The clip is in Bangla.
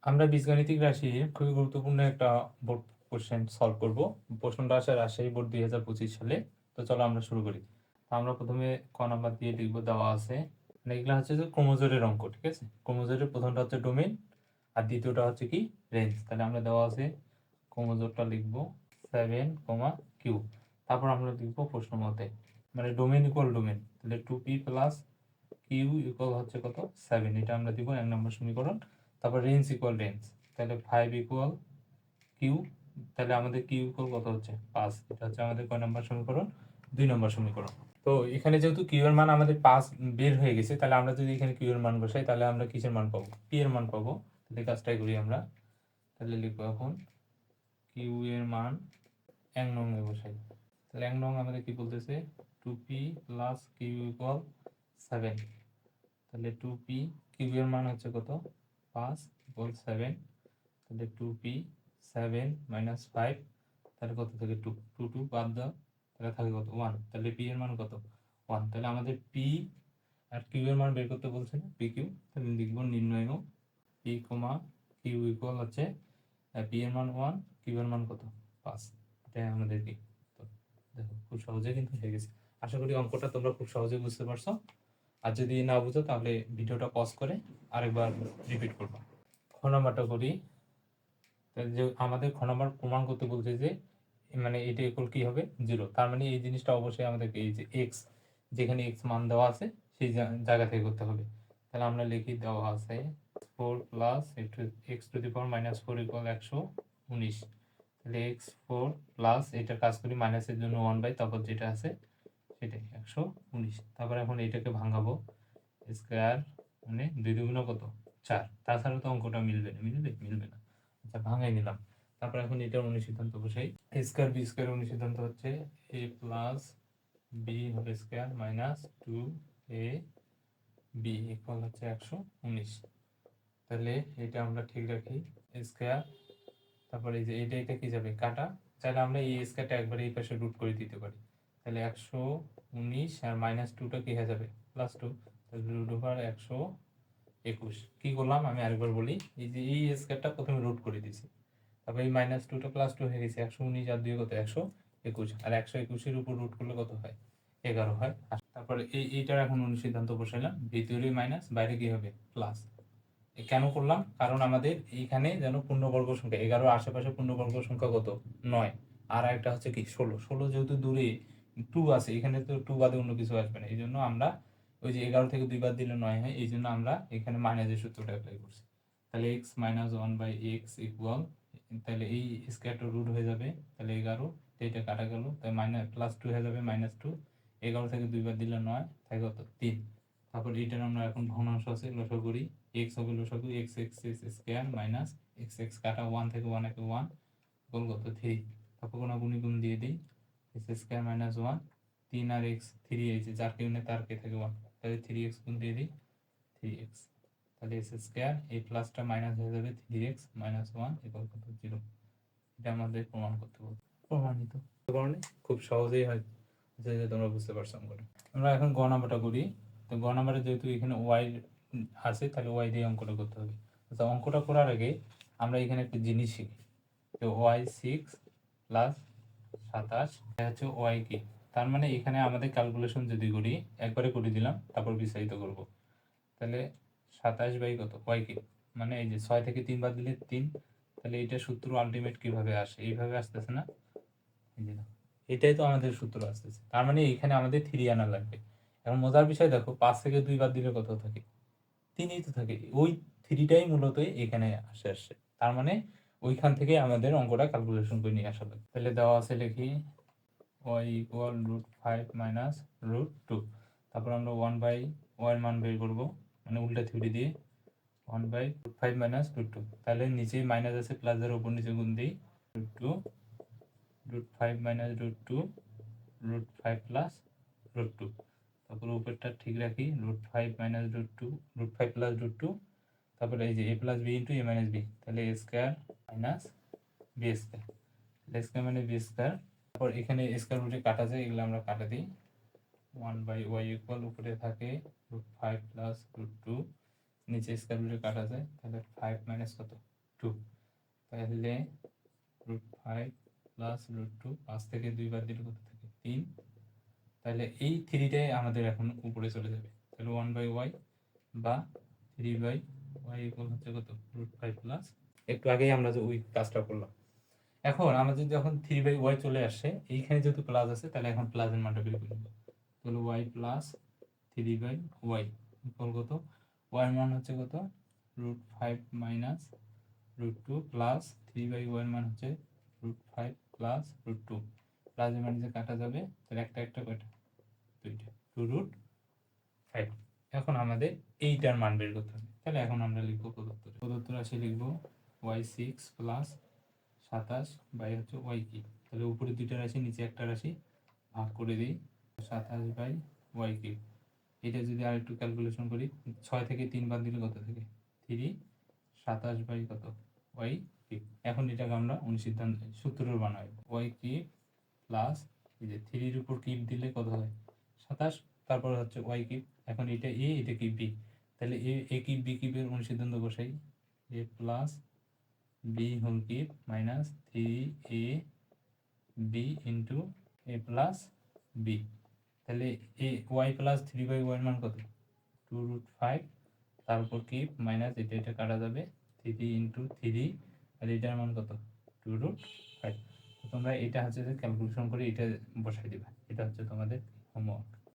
আমরা বীজগাণিতিক রাশির খুবই গুরুত্বপূর্ণ একটা বোর্ড কোশ্চেন সলভ করব। প্রশ্নটা আসে রাজশাহী বোর্ড 2025 সালে। তো চলো আমরা শুরু করি। তো আমরা প্রথমে ক নাম্বার দিয়ে লিখবো, দেওয়া আছে মানে এগুলো হচ্ছে যে ক্রোমোজোরের অঙ্ক, ঠিক আছে। ক্রোমোজোরের প্রথমটা হচ্ছে ডোমেইন আর দ্বিতীয়টা হচ্ছে কি রেঞ্জ। তাহলে আমরা দেওয়া আছে ক্রোমোজোরটা লিখবো 7, তারপর আমরা লিখবো প্রশ্ন মতে মানে ডোমেইন ইকুয়াল ডোমেইন, তাহলে 2p প্লাস কিউ ইকুয়াল হচ্ছে কত 7, এটা আমরা দিব 1 নম্বর সমীকরণ। তারপর রেঞ্জ ইকুয়াল রেঞ্জ, তাহলে 5 ইকুয়াল কিউ, তাহলে আমাদের কিউ ইকুয়াল কত হচ্ছে 5, এটা হচ্ছে আমাদের কয় নম্বর সমীকরণ 2 নম্বর সমীকরণ। তো এখানে যেহেতু কিউ এর মান আমাদের 5 বের হয়ে গেছে, তাহলে আমরা যদি এখানে কিউ এর মান বসাই তাহলে আমরা কিসের মান পাবো, পি এর মান পাবো। তাহলে কাজটাই করি আমরা, তাহলে লিখবো এখন কিউ এর মান 1 নং এ বসাই। তাহলে 1 নং আমাদের কি বলতেছে 2p প্লাস কিউ ইকুয়াল 7, তাহলে 2p কিউ এর মান হচ্ছে কত 5 ইকুয়াল 7, তাহলে 2p 7 মাইনাস 5, তাহলে কত থাকে 2, 2 বাদ দাও, তাহলে থাকে কত 1, তাহলে p এর মান কত 1। তাহলে আমাদের p আর q এর মান বের করতে বলছে না, pq, তাহলে লিখবো নির্ণয় p কমা q ইকুয়াল হচ্ছে p এর মান 1, q এর মান কত 5, এটাই আমাদের কি। তো দেখো খুব সহজে কিন্তু হয়ে গেছে। আশা করি অঙ্কটা তোমরা খুব সহজে বুঝতে পারছো। আর যদি না বুঝো তাহলে ভিডিওটা পজ করে আরেকবার রিপিট করবা। খ নাম্বারটা করি, যে আমাদের খ নাম্বার প্রমাণ করতে বলছে যে মানে এটা ইকুয়াল কি হবে 0, তার মানে এই জিনিসটা অবশ্যই আমাদেরকে এই যে এক্স, যেখানে এক্স মান দেওয়া আছে সেই জায়গা থেকে করতে হবে। তাহলে আমরা লিখি দেওয়া আছে 4 plus x to the power minus 4 equal 119, তাহলে এক্স 4 প্লাস এটার কাজ করি মাইনাসের জন্য 1/, তারপর যেটা আছে সেটাই 119। তারপর এখন এটাকে ভাঙাবো, স্কোয়ার মানে 2 দুগুণ কত 4, তাছাড়া তো অঙ্কটা মিলবে না, মিলবে না। আচ্ছা ভাঙাই নিলাম। তারপর এখন এটার অনুসিদ্ধান্ত বসাই, এ স্কোয়ার বি স্কোয়ার অনুসিদ্ধান্ত হচ্ছে A plus B whole square minus 2 A B equal হচ্ছে 119। তাহলে এটা আমরা ঠিক রাখি স্কোয়ার, তারপরে এই যে এটা কি যাবে কাটা, চাইলে আমরা এই স্কোয়ারটা একবারে এই পাশে রুট করে দিতে পারি। তাহলে 119 আর মাইনাস 2টা কি হয়ে যাবে +2, তাহলে রুট ওভার 121। কি করলাম আমি আরেকবার বলি, এই যে এই স্কোয়ারটা প্রথমে রুট করে দিয়েছি, তারপর এই -2টা +2 হয়ে গেছে, 119 আর 2 কত 121, আর 121-এর উপর রুট করলে কত হয় 11 হয়। তারপরে এইটার এখন অনুসিদ্ধান্ত বসাইলাম, ভিতরে মাইনাস বাইরে কি হবে প্লাস। কেন করলাম, কারণ আমাদের এইখানে যেন পূর্ণবর্গ সংখ্যা 11 আশেপাশে পূর্ণবর্গ সংখ্যা কত 9, আর একটা হচ্ছে কি 16 যেহেতু দূরে 2 আছে, এখানে তো 2 বাদে অন্য কিছু আসবে না, এই জন্য আমরা ওই যে 11 থেকে 2 বাদ দিলে 9 হয়, এই জন্য আমরা এখানে মাইনাসের সূত্রটা অ্যাপ্লাই করছি। তাহলে x মাইনাস 1/x ইকুয়াল, তাহলে এই স্কোয়ারটা রুট হয়ে যাবে, তাহলে 11, এটা কাটা গেল, তাই +2 হয়ে যাবে -2, 11 থেকে 2 বাদ দিলে 9 থাকে কত 3। তারপর এটার আমরা এখন ভগ্নাংশ আছে লসাগু করি, x হবে লসাগু x x square minus x x কাটা 1 থেকে 1 একে 1 ইকুয়াল কত 3। তারপর কোনো গুণ দিয়ে দিই, x স্কয়ার মাইনাস 1, 3 আর x 3, এই যে যার কেউ নেই তার কে থাকে 1, তাহলে 3x গুণ দিয়ে দিই 3x, তাহলে x স্কয়ার এই প্লাসটা মাইনাস হয়ে যাবে 3x মাইনাস 1 ইকুয়াল কত 0। এটা আমাদের প্রমাণ করতে হবে, প্রমাণিত কারণে খুব সহজেই হয় যে তোমরা বুঝতে পারছো অঙ্কটা। আমরা এখন গ নাম্বারটা করি। তো গ নাম্বারে যেহেতু এখানে ওয়াই আছে, তাহলে ওয়াই দিয়ে অঙ্কটা করতে হবে। আচ্ছা অঙ্কটা করার আগে আমরা এখানে একটা জিনিস শিখি, তো ওয়াই 6 প্লাস 27 হচ্ছে ওয়াই কি, তার মানে এখানে আমাদের ক্যালকুলেশন যদি করি একবারে করে দিলাম, তারপর বিস্তারিত করব। তাহলে 27 বাই কত ওয়াই কি, মানে এই যে 6 থেকে 3 বাদ দিলে 3, তাহলে এটা সূত্র আলটিমেট কিভাবে আসে, এইভাবে আসতেছে না, এই যে এটাই তো আমাদের সূত্র আসতেছে, তার মানে এখানে আমাদের 3 আনা লাগবে। এখন মজার বিষয় দেখো 5 থেকে 2 বাদ দিলে কত থাকে 3ই তো থাকে, ওই 3টাই মূলত এখানে আসছে, তার মানে ওইখান থেকে আমাদের অঙ্কটা ক্যালকুলেশন করে নিয়ে আসা লাগবে। তাহলে দেওয়া আছে লিখি y ইকুয়াল √5 মাইনাস √2, তারপর আমরা 1/y এর মান বের করব, মানে উল্টা থিওরি দিয়ে 1/√5 মাইনাস √2, তাহলে নিচে মাইনাস আছে প্লাস এর উপর নিচে গুণ দিই √2 √5 মাইনাস √2 √5 প্লাস √2, তারপর উপরটা ঠিক রাখি √5 মাইনাস √2 √5 প্লাস √2, তারপরে এই যে a plus b into a minus b, তাহলে a square minus b square, তাহলে স্কোয়ার মানে বি স্কোয়ার। তারপর এখানে স্কোয়ার রুটে কাটা যায়, এগুলো আমরা কাটা দিই, 1/y ইকুয়াল উপরে থাকে √5 প্লাস √2, নিচে স্কয়ার রুটে কাটা যায়, তাহলে 5 মাইনাস কত 2, তাহলে √5 প্লাস √2, 5 থেকে 2 বাদ দিলে কত থাকে 3, তাহলে এই 3টাই আমাদের এখন উপরে চলে যাবে, তাহলে 1/y বা 3/y ইকুয়াল হচ্ছে কত √5 প্লাস, একটু আগেই আমরা যে ওই কাজটা করলাম। এখন আমাদের যখন 3/y চলে আসে, এইখানে যেহেতু প্লাস আছে তাহলে এখন প্লাসের মানটা বের করে নেব, তাহলে y প্লাস 3/y ইকুয়াল কত, y এর মান হচ্ছে কত √5 মাইনাস √2 প্লাস 3/y এর মান হচ্ছে √5 প্লাস √2, প্লাসের মান যে কাটা যাবে তাহলে একটা একটা কয়টা দুইটা 2√5। এখন আমাদের এইটার মান বের করতে হবে, তাহলে এখন আমরা লিখবো প্রদত্ত রাশি লিখবো y6 প্লাস 27 বাই হচ্ছে y কি, তাহলে উপরে দুইটা রাশি নিচে একটা রাশি ভাগ করে দিই, 27 বাই y কি। এটা যদি আর একটু ক্যালকুলেশন করি, 6 থেকে 3 বাদ দিলে কত থাকে 3, 27 বাই কত y কি। এখন এটাকে আমরা অনুসিদ্ধান্ত সূত্রের বানাই, y কি প্লাস এই যে 3 এর উপর কিপ দিলে কত হয় 27, তারপর হচ্ছে y কিপ, এখন এটা a এটা কি b, তাহলে a কিপ b কিপের অনুসিদ্ধান্ত বসাই, a plus b whole cube minus 3ab into a plus b, তাহলে a y প্লাস 3/y এর মান কত 2√5, তারপর কিপ মাইনাস এটা এটা কাটা যাবে 3 ইন্টু 3, আর এটার মান কত 2√5। তোমরা এটা হচ্ছে যে ক্যালকুলেশন করে এটা বসাই দিবা, এটা হচ্ছে তোমাদের হোমওয়ার্ক।